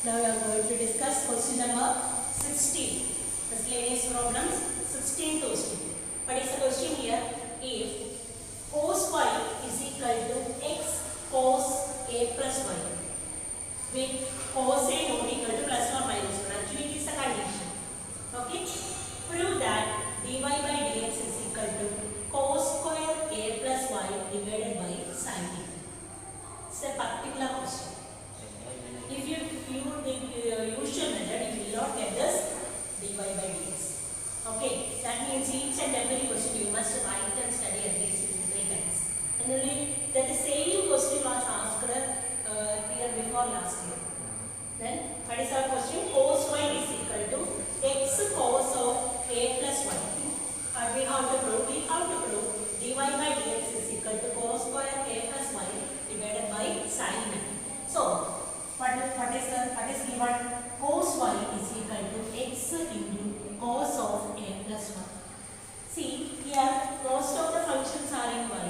Now we are going to discuss question number 16. Miscellaneous problems 16 question. What is the question here? If cos y is equal to x cos a plus y with cos a not equal to plus or minus 1. Actually it is a condition. Okay. Prove that dy by dx is equal to cos square a plus y divided by sin a. It's a particular question. If you the usual method, you will not get this dy by dx. Okay, that means each and every question you must write and study at least 3 times. And only that the same question was asked here before last year. Then what is our question? Cos y is equal to x cos of a plus y. And we have to prove dy by dx is equal to cos square a plus y divided by sin a. So what is given? Cos y is equal to x into cos of a plus 1. See here most of the functions are in y.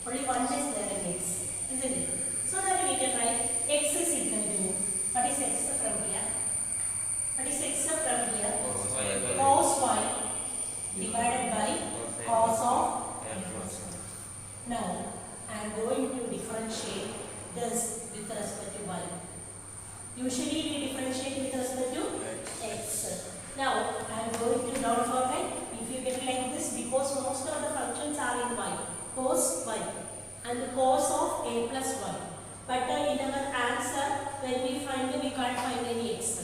Only one is there in x, isn't it? So that we can write x is equal to, what is x from here? What is x from here? Cos y divided by cos of a plus 1. Now I am going to differentiate this with respect to y. Usually we differentiate with respect to x. Now I am going to down forward. If you get like this, because most of the functions are in y, cos y and cos of a plus y. But in our answer, when we find we can't find any x.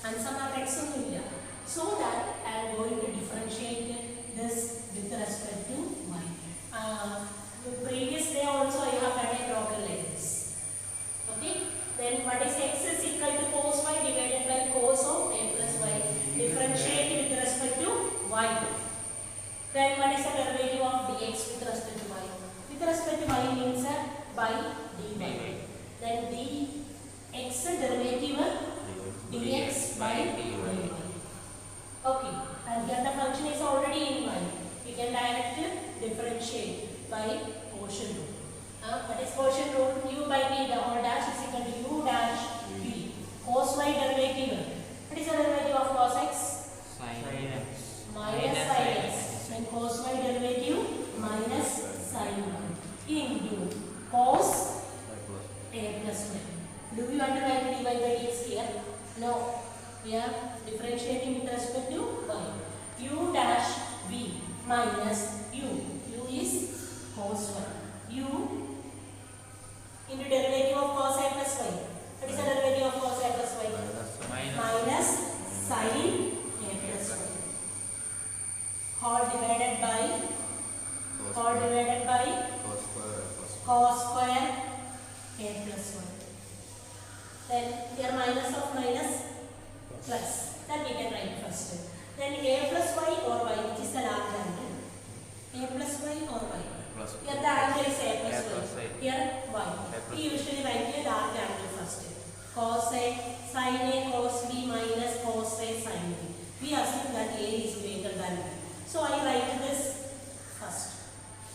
Answer are x only. So that I am going to differentiate this with respect to y. The previous day also I have done a problem like this. Okay. Then what is x is equal to cos y divided by cos of a plus y. Differentiate with respect to y. Then what is the derivative of dx with respect to y? With respect to y means by dy. Then dx derivative dx by dy. Okay. And here the function is already in y. We can directly differentiate by quotient rule. What is quotient rule? U by v, the whole dash is equal to u dash v. Cos y derivative. What is the derivative of cos x? Sin x. Minus sin x. And cos y derivative minus sin y into cos a plus 1. Do we want to write dy by dx here? No. We are differentiating with respect to y. U dash v minus u. U is cos y. U into derivative of cos a plus y. What is the derivative of cos a plus y? Minus sin a plus y. Whole divided by cos square a plus 1. Then here minus of minus plus. Then we can write first. Then a plus y or y, which is the large angle. A plus y or y. Here the angle is a plus y. Here y. We usually write a large angle first. Cos a sin a cos b minus cos a sin b. We assume that a is greater than b. So I write this first.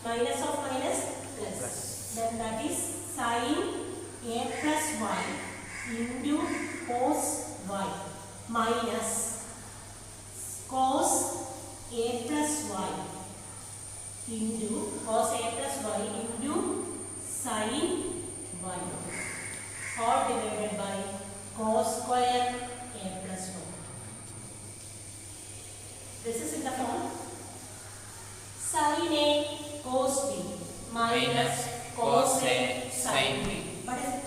Minus of minus plus. Then that is sin a plus y into cos y minus cos a plus y into cos a plus y into sin y, or divided by cos square a plus 1. This is in the form sin a cos b minus cos a sin b. What is it?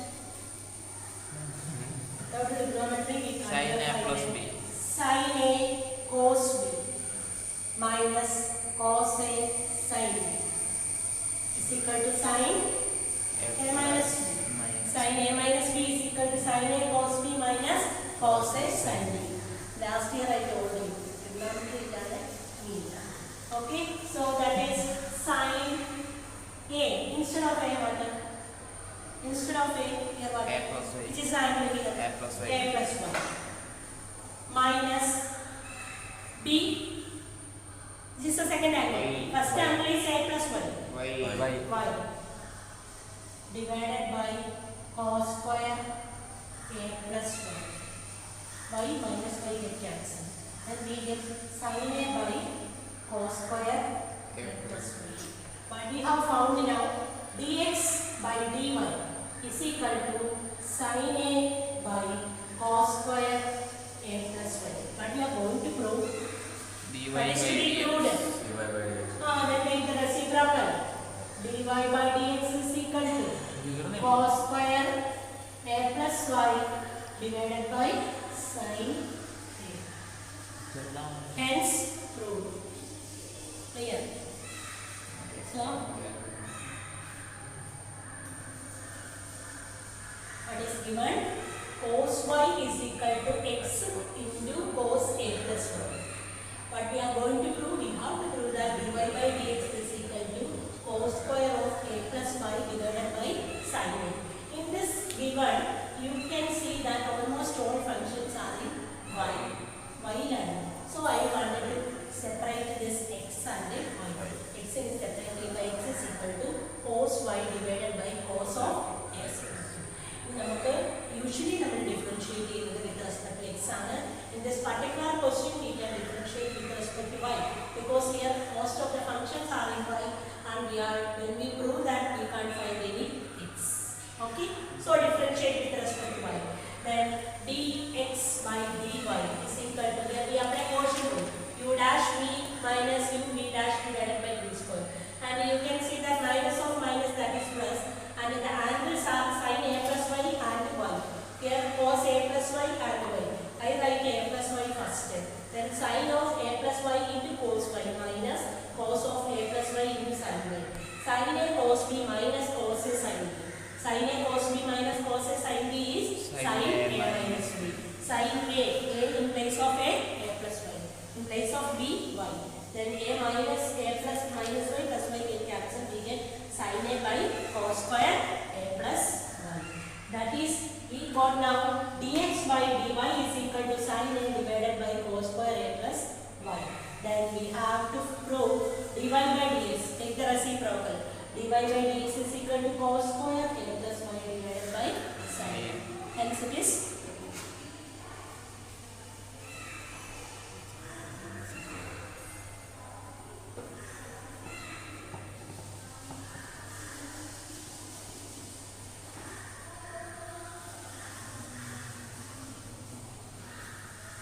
Without trigonometry we can't Sin a plus b. Sin a cos b minus cos a sin b is equal to sin a minus b. Sin a minus b is equal to sin a cos b minus cos a sin b. Last year I told you. Okay, so that is sin a. Instead of a what? Instead of a, here what? A plus y. Which is the angle here? A plus y. A plus 1 minus b. This is the second angle. First angle is a plus 1. Y divided by cos square a plus 1. y minus y get cancelled. Then we get sin a by cos square a plus b. But we have found now dx by dy is equal to sin a by cos square a plus y. But we are going to prove dy what by is to be dx. proved. Then make the reciprocal. dy by dx is equal to cos square a plus y divided by sin a. Hence proved. Clear? So what is given? Cos y is equal to x into cos a plus y. But we are going to prove, we have to prove that dy by dx is equal to cos square of a plus y divided by sin a. In this given, you can see that almost all functions are in y line. So I wanted to separate this x and y. X is separated by x is equal to cos y divided by cos of x. Usually we differentiate with respect to x. In this particular question, we can differentiate with respect to y because here most of the functions are in y, and when we prove that we can't find any x. Okay, so differentiate with respect to y. Then dx by dy is equal to, here we apply quotient rule, u dash v minus u v dash divided by v square. And you can see that minus of minus, that is plus, and the angles are sin a plus y and y. Here cos a plus y and y. I write a plus y first. Then sin of a plus y into cos y minus cos of a plus y into sin y. Sin a cos b minus cos a sin b. Sin a cos b minus cos a sin b is sin a minus b. Sin a in place of a plus y. In place of b, y. Then a minus a plus minus y plus y get cancelled. We get sin a by cos square a plus y. That is, we got now dx by dy is equal to sin a divided by cos square a plus y. Then we have to prove dy by dx. Take the reciprocal. dy by dx is equal to cos square a plus y divided by sin. Hence it is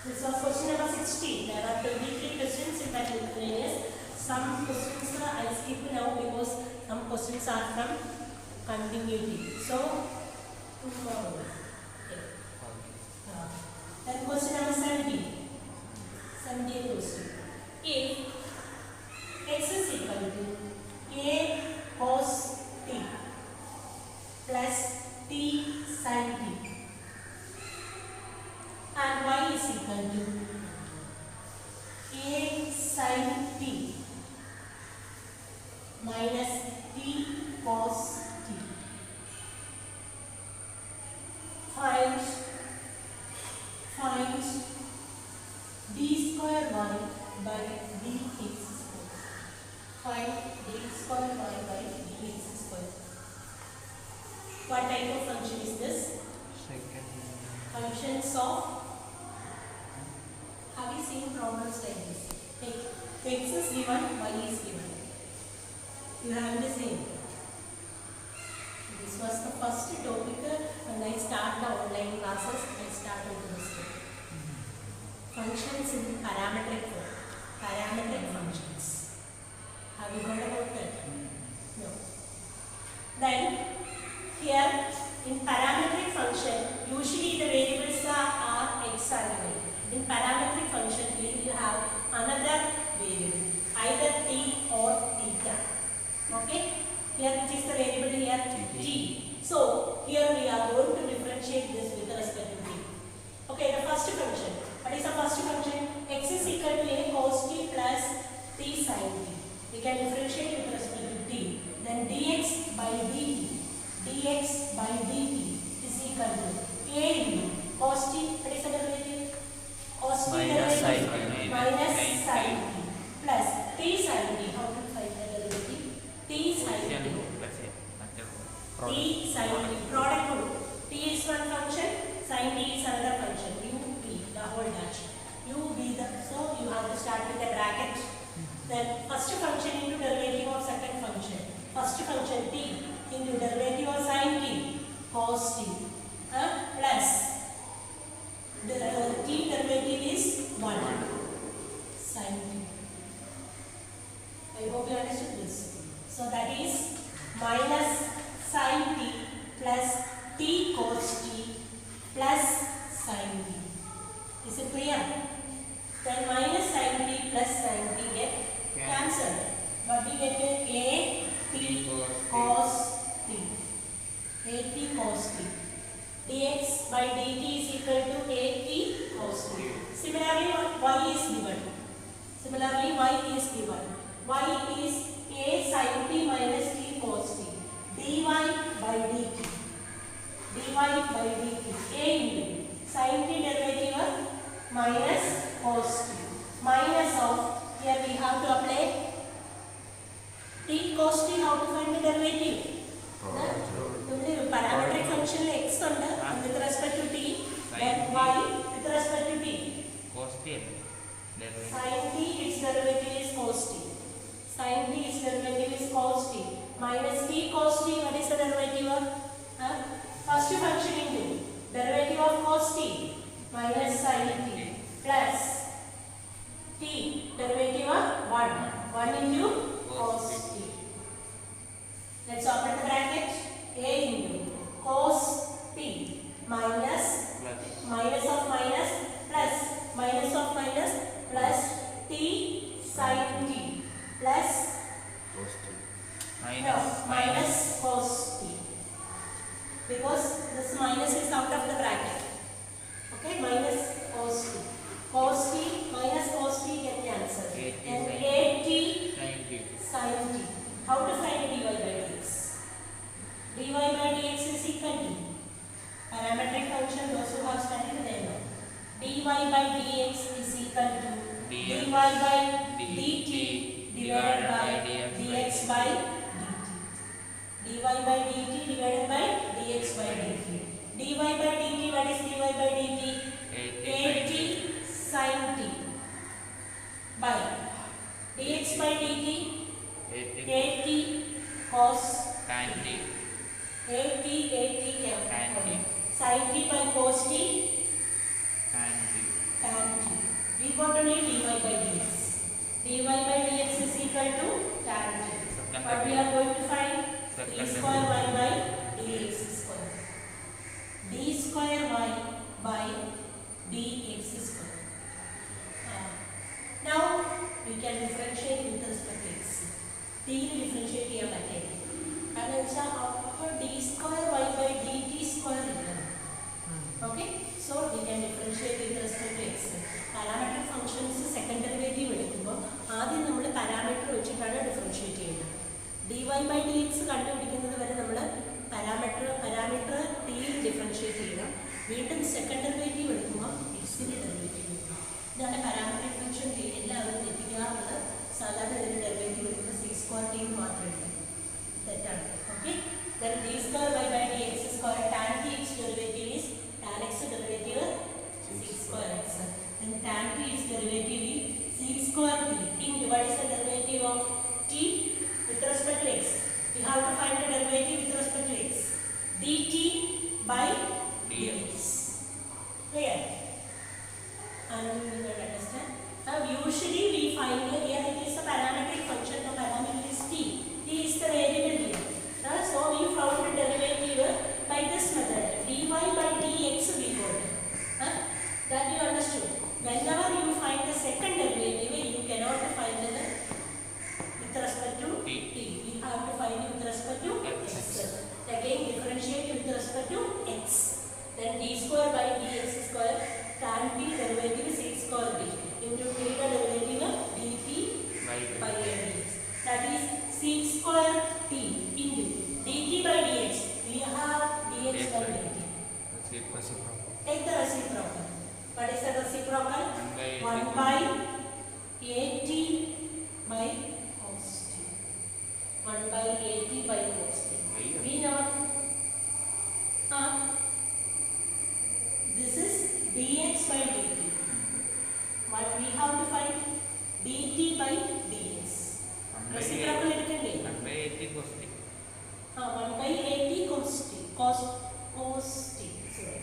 this was question number 16. There are 23 questions in that miscellaneous. Some questions I skip now because some questions are from continuity. So, tomorrow. Okay. Then question number 17. 17th question. If x is equal to a cos t plus t sin t, and y is equal to a sin t minus t cos t. Find d square y by dx square. Find d square y by dx square. What type of function is this? Second. Functions of, have you seen problems like this? Take x is given, y is given. You have the same. This was the first topic when I start the online classes. I started this topic. Functions in parametric form. Parametric functions. Have you heard about that? No. Then here in parametric function, usually the variables are x and y. In parametric function, we will have another variable, either t or theta. Okay? Here which is the variable here? T. So here we are going to differentiate this with respect to t. Okay, the first function. What is the first function? X is equal to a cos t plus t sin t. We can differentiate with respect to t. Then dx by dt. dx by dt is equal to a into cos t. What is the derivative? Cos t Minus sin t. minus sin t plus t sin t. How to find the derivative? T sin t. T sin t. Product rule. T is one function, sin t is another function. U p. The cos t. dx by dt is equal to at cos t. Similarly, y is given. Similarly, y is given. Y is a sin t minus t cos t. dy by dt. dy by dt. A into sin t derivative minus cos t. Minus of, here we have to apply t cos t. How to find the derivative? The parametric function x under with respect to t, then y with respect to t. Cos t. Sin t, its derivative is cos t. Sin t, its derivative is cos t. Minus t cos t, what is the derivative? First function into derivative of cos t minus sin t plus t derivative of 1 into cos t. Let's open the bracket. A into cos t minus minus of minus plus minus of minus plus t sin t plus minus cos t, because this minus is out of the bracket. Okay, minus cos t. Cos t minus cos t get cancelled. And at sin t. How to find dy by dx? dy by dx is equal to parametric function. Those who have studied, they know. dy by dx is equal to dy by dt divided by dx by dt. dy by dt divided by dx by dt. dy by dt, what is dy by dt? at sin t by dx by dt at cos tan t. at sin t by cos t Tan t. tan t. We got only dy by dx. dy by dx is equal to tan t. But we are going to find d square y by dx square. d square y by dx square. Now we can differentiate with respect to x. t differentiate here by t. And also after d square y by dt square written. Okay, so we can differentiate with respect to x. Parametric functions second derivative എടുക്കുമ്പോൾ ആദ്യം നമ്മൾ parameter വെച്ചിട്ടാണ് differentiate ചെയ്യുന്നത്. dy by dx കണ്ടുപിടിക്കുന്നത് വരെ നമ്മൾ parameter t differentiate ചെയ്യണം. വീണ്ടും സെക്കൻഡ് ഡെറിവേറ്റീവ് എടുക്കുമ്പോൾ എക്സിന്റെ ഡെറിവേറ്റീവ് എടുക്കും. ഇതാണ് പാരാമീട്രിക് ഫംഗ്ഷൻ. എല്ലാവരും തെറ്റിക്കാറുള്ളത്. സാധാരണ ഇതിന്റെ ഡെറിവേറ്റീവ് എടുക്കുന്നത് സി സ്ക്വയർ ടി മാത്രമേ എടുക്കൂ. തെറ്റാണ്. Okay, then d square y by dx square tan t x derivative is tan x derivative c square x. Then tan t x derivative is c square t into what is the derivative of t with respect to x. We have to find the derivative with respect to x. dt by dx. Clear? And we will understand. Now usually we find here it is a parametric function. The parameter is t. T is the variable here. So we found the derivative by this method. dy by dx we got. That you understood. Whenever you find the second derivative, you cannot find it with respect to t. We have to find it with respect to x. Again differentiate with respect to x. Then d square by dx square tan t derivative c square t into t derivative dt by dx. That is c square t into dt by dx. We have dx by dt. Take the reciprocal. What is the reciprocal? 1 by at by cos t. 1 by at by cos t. We know this is dx by dt. But we have to find dt by dx. Reciprocal എടുക്കണ്ടേ? 1 by 80 cos t. 1 by 80 cos t. Cos t. Sorry.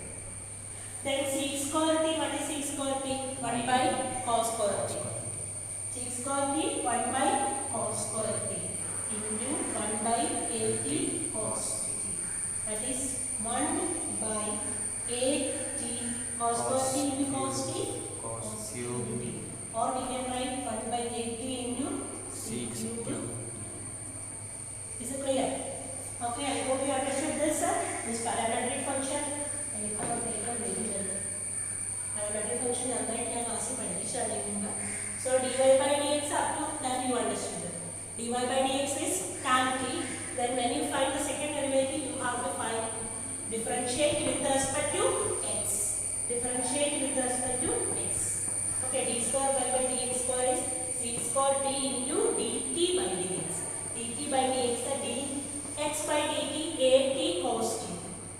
Then sec square t. What is sec square t? 1 by cos square t. Sec square t 1 by cos square t into 1 by 80 cos t. That is 1 by 80 cos square t into cos t. Cos cube. Or we can write 1 by 80 into sec cube. Is it clear? Okay, I hope you understood this, this parametric function. Parametric function so dy by dx up to that you understood. Dy by dx is tan t. Then when you find the second derivative, you have to find differentiate with respect to x. Differentiate with respect to x. Okay, d square by dx square is c square t into dt by dx. Dt by dx is dx by dt at cos t.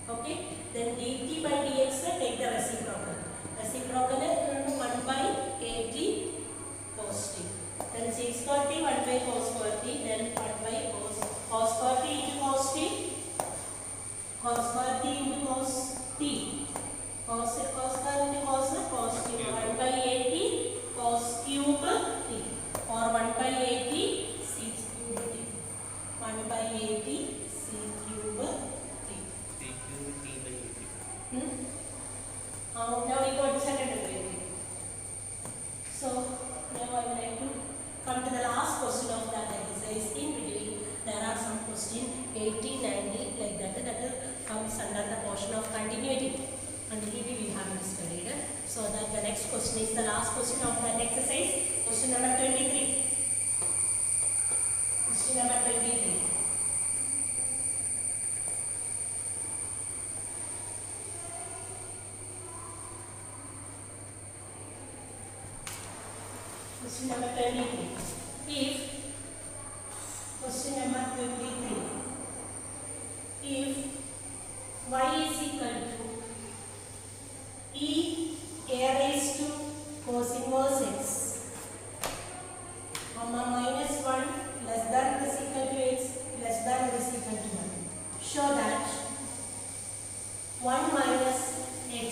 Okay, then dt by dx take the reciprocal. Reciprocal is 1 by at cos t. Then c square t 1 by cos square t. Then 1 by cos square t into cos t. Cos square t into cos t. Cos square into cos t. 1 by at cos cube t. Or 1 by at sec cube t. 1 by at sec cube t. Now we got the second derivative. So now I would like to come to the last question of that exercise. In between there are some questions 80, 90 like that comes under the portion of continuity. Continuity we have studied. So that the next question is the last question of that exercise. Question number 23. Question number 23. Question number 23. If question number 23. If y is equal to e a raised to cos inverse x, comma minus 1 less than or is equal to x less than or is equal to 1, show that 1 minus x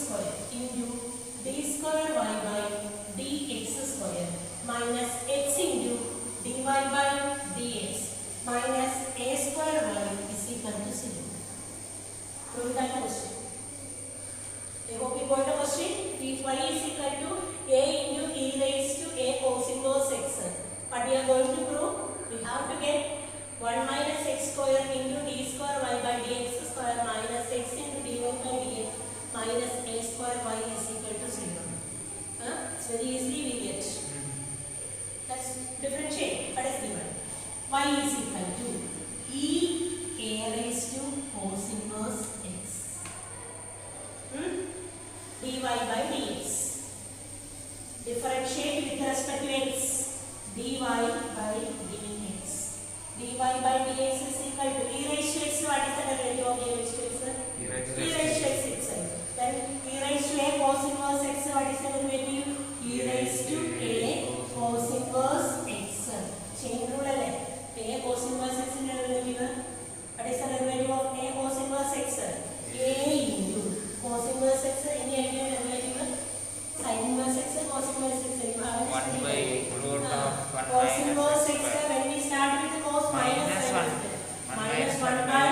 square into d square y by dx square minus x into dy by dx minus a square y is equal to 0. Prove that question. I hope you got the question. If y is equal to a into e raised to a cos inverse x, what we are going to prove? We have to get 1 minus x square into d square y by dx square minus x into dy by dx minus a square y is equal to 0. It's very easy we get. Let's differentiate. What is given? Y is equal to e a raised to cos inverse x dy by dx. Differentiate with respect to x. dy by dx. dy by dx is equal to e raised to x. What is the derivative of e raised to x? E raised to x itself. Then e raised to a cos inverse x. What is the derivative? E raised to a cos inverse x. Chain rule alle. A cos inverse x in derivative. What is the derivative of a cos inverse x? A into cos inverse x. Any idea derivative? Sin inverse x, cos inverse x. 1 by root of 1 cos inverse minus x. When we start with the cos minus 1 minus 1 by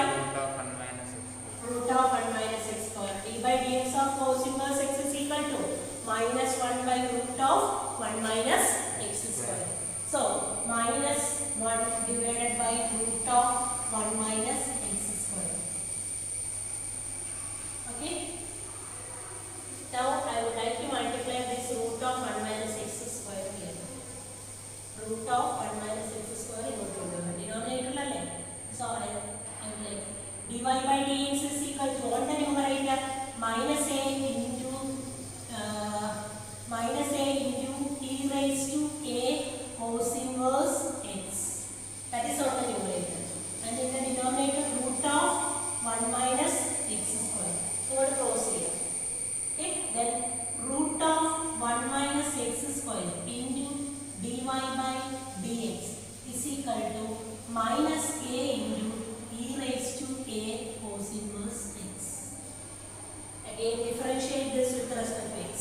root of 1 minus x square. D by dx of cos inverse x is equal to minus 1 by root of 1 minus x square. So minus 1 divided by root of 1 minus x square. Okay. Now I would like to multiply this root of 1 minus x square here. Root of 1 minus x square in denominator. So I am like dy by dx is equal to on the numerator minus a into e raised to a cos inverse x. That is on the numerator. And in the denominator root of 1 minus x square. Third cross here. Okay. Then root of 1 minus x square into dy by dx is equal to minus a into e raised to a cos inverse x. Again differentiate this with respect to x.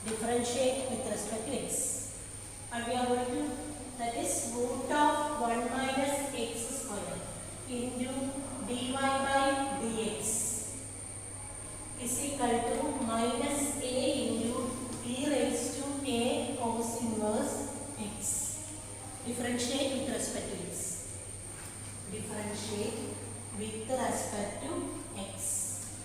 Differentiate with respect to x. And we are going to, that is root of 1 minus x square into dy by dx is equal to minus a into e raised to a cos inverse x. Differentiate with respect to x. differentiate with respect to x.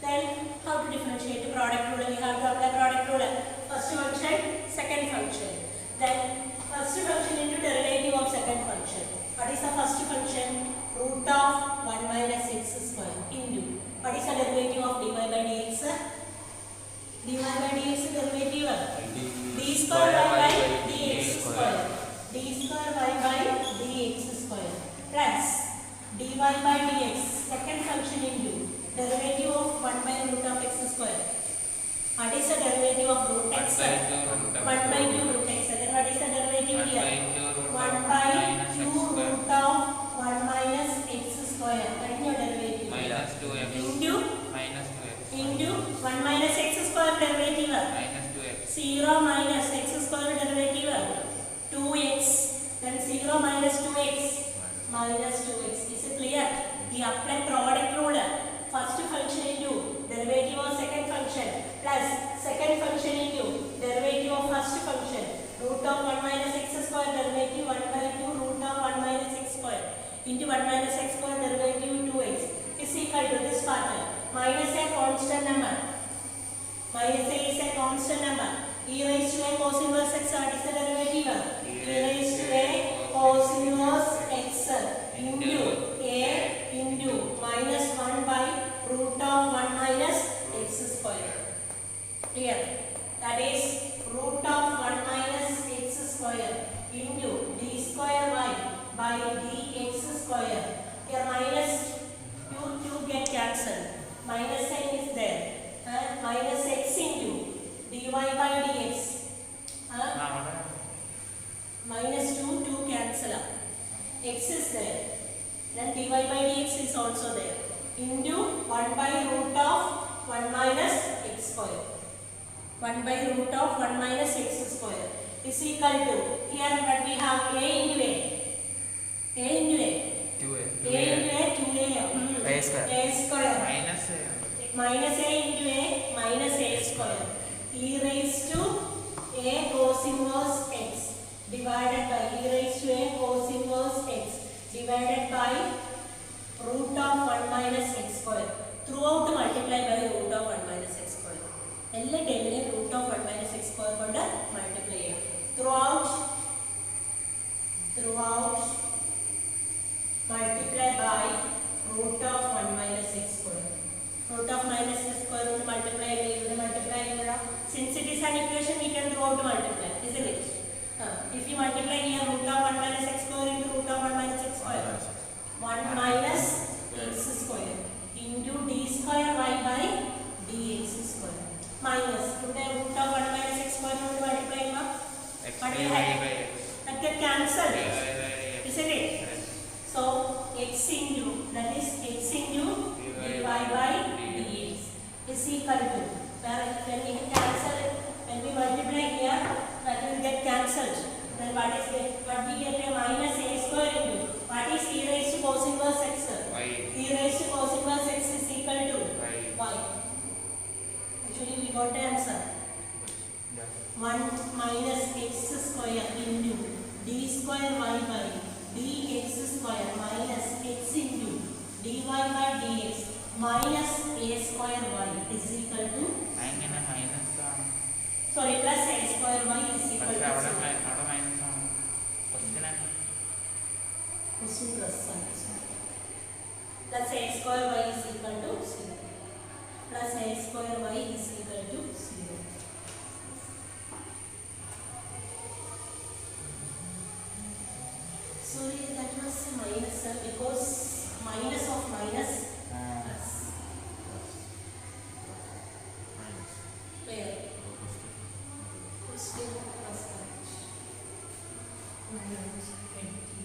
Then how to differentiate? Product rule. We have to apply product rule. First function, second function. Then first function into derivative of second function. What is the first function? Root of 1 minus x square into. What is the derivative of dy by dx? Dy by dx derivative. D square y by dx square. D square y by dx square plus dy by dx second function into derivative of 1 by root of x square. What is the derivative of root x? 1 by 2 root x. Then what is the derivative here? 1 by 2 root of 1 minus x square. What is your derivative? Minus 2x. Into 1 minus x square derivative. Minus 2x. 0 minus x square derivative 2x, then 0 minus 2x minus 2x. Is it clear? We apply product rule. First function into derivative of second function plus second function into derivative of first function. Root of 1 minus x square derivative 1 by 2 root of 1 minus x square into 1 minus x square derivative 2x is equal to this part. Minus a constant number. Minus a is a constant number. E raised to a cos inverse x. What is the derivative? E raised to a cos inverse x into a into minus 1 by root of 1 minus x square. Here, that is root of 1 minus x square into d square y by dx square. Here minus 2 get cancelled. Minus sign is there. Minus x into dy by dx. Minus 2 cancel up. X is there. Then dy by dx is also there. Into 1 by root of 1 minus x square. 1 by root of 1 minus x square is equal to, here what we have a into a. A into a. 2a. A into a 2a. A square. A square. Minus a. Minus a into a minus a square. E raised to a cos inverse x divided by e raised to a cos inverse x divided by root of 1 minus x square. Throughout multiply by root of 1 minus x square. എല്ലാ ടേമിനെയും root of 1 minus x square കൊണ്ട് multiply ചെയ്യാം. Throughout multiply by root of 1 minus x square. Root of minus x square കൊണ്ട് multiply ചെയ്യുക. Since it is an equation, we can throughout multiply, isn't it? If you multiply here root of 1 minus x square into root of 1 minus x square, 1 minus x square into d square y by dx square minus today root of 1 minus x square കൊണ്ട് multiply ചെയ്യുക. What will happen? That get cancelled, isn't it? So x into, that is x into dy by dx is equal to, when we cancel it, when we multiply here, that will get cancelled. Then what we get a minus a square into, what is e raised to cos inverse x? Y. E raised to cos inverse x is equal to y. Actually we got the answer. 1 minus x square into d square y by dx square minus x into dy by dx minus a square y is equal to, അങ്ങനെ minus ആണ്. sorry, plus a square y is equal പക്ഷെ to അവിടെ 0. Minus ആണ്. Question ആണ്. Question plus sign. Plus a square y is equal to 0. Plus a square y is equal to 0. Sorry, that was minus because minus of minus plus. Where? Question plus that. Minus 20.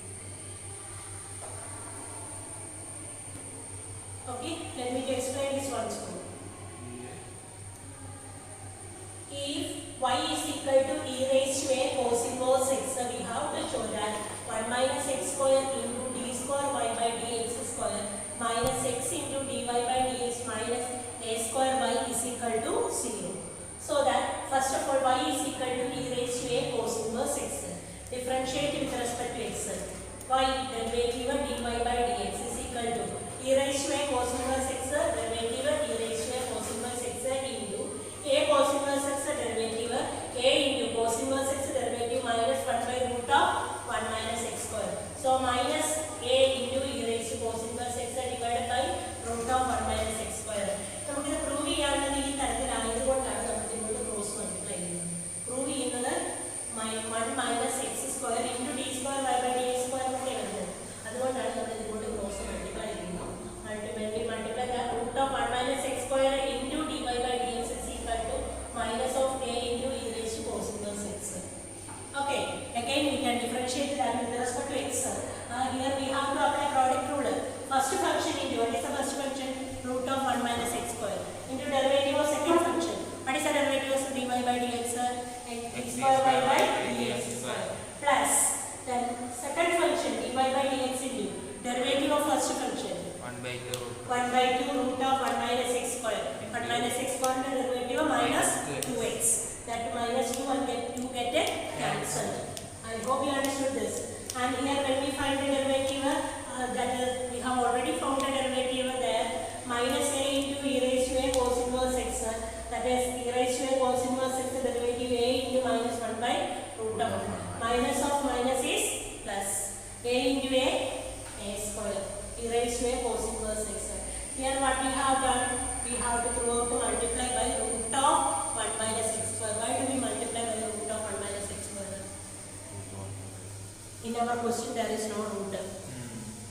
Okay, let me explain this once more. If y is equal to e raised to a cos inverse x, we have to show that 1 minus x square into d square y by dx square minus x into dy by dx minus a square y is equal to 0. So that first of all y is equal to e raised to a cos inverse x. Differentiate with respect to x. y derivative dy by dx is equal to e raised to a cos inverse x derivative e raised to a cos inverse x into a cos inverse x derivative a into cos inverse x derivative minus 1 by root of 1 minus x square. So minus a into e raised to cos inverse x divided by root of 1 minus x square. നമുക്ക് ഇത് prove ചെയ്യാവുന്നത് ഈ തരത്തിലായതുകൊണ്ടാണ് നമ്മൾ ഇതിനോട് cross multiply ചെയ്യുന്നത്. Prove ചെയ്യുന്നത് 1 minus x square into d square y by dx square എന്നൊക്കെ വരുന്നത്. അതുകൊണ്ടാണ് നമ്മൾ ഇതിനോട് ക്രോസ് മൾട്ടിപ്ലൈ ചെയ്യുന്നത്. Ultimately multiply the root of 1 minus x square into dy by dx is equal to minus of a into e raised to cos inverse x. Okay, again we can differentiate that with respect to x. Here we have to apply product rule. First function into what is the first function? Root of 1 minus x square into derivative of second function. What is the derivative of dy by dx? X square y by dx square plus then second function dy by dx into derivative of first function 1 by 2 root of 1 minus x square. 1 minus x square derivative minus 2x. That minus 2 and get 2 get it cancelled. I hope you understood this. And here when we find the derivative, we have already found the derivative there. Minus a into e raised to a cos inverse x. That is e raised to a cos inverse x derivative a into minus 1 by root of 1. Minus of minus is plus. A into a square. E raised to a cos inverse x. Here what we have done, we have to throw out to multiply by root of 1 minus x square. Why do we multiply by root of 1 minus x square? In our question there is no root.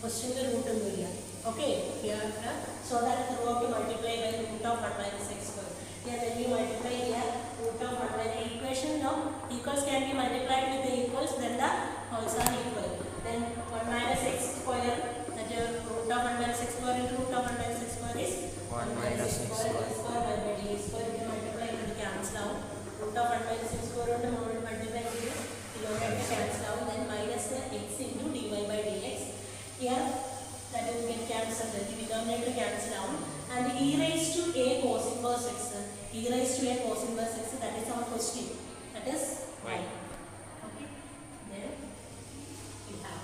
Question the root is here. Okay, here so that throw out to multiply by root of 1 minus x square. Here when we multiply here root of 1 minus equation now equals can be multiplied with the equals, then the wholes are equal. Then 1 minus x square, that is root of 1 minus x square into root of 1 minus x square is 1 minus x square y by dx square. If you multiply it will cancel out. Root of 1 minus x square and multiply it will cancel out. Then minus x into dy by dx. Here that will get cancelled. The denominator cancel out. And e raised to a cos inverse x. E raised to a cos inverse x. That is our question. That is y. Okay. Then we have.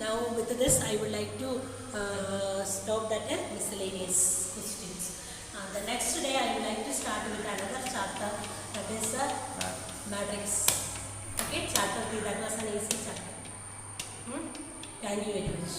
Now with this I would like to stop that miscellaneous questions. The next day I would like to start with another chapter, that is matrix. Okay, chapter 3, that was an easy chapter. Thank you very much.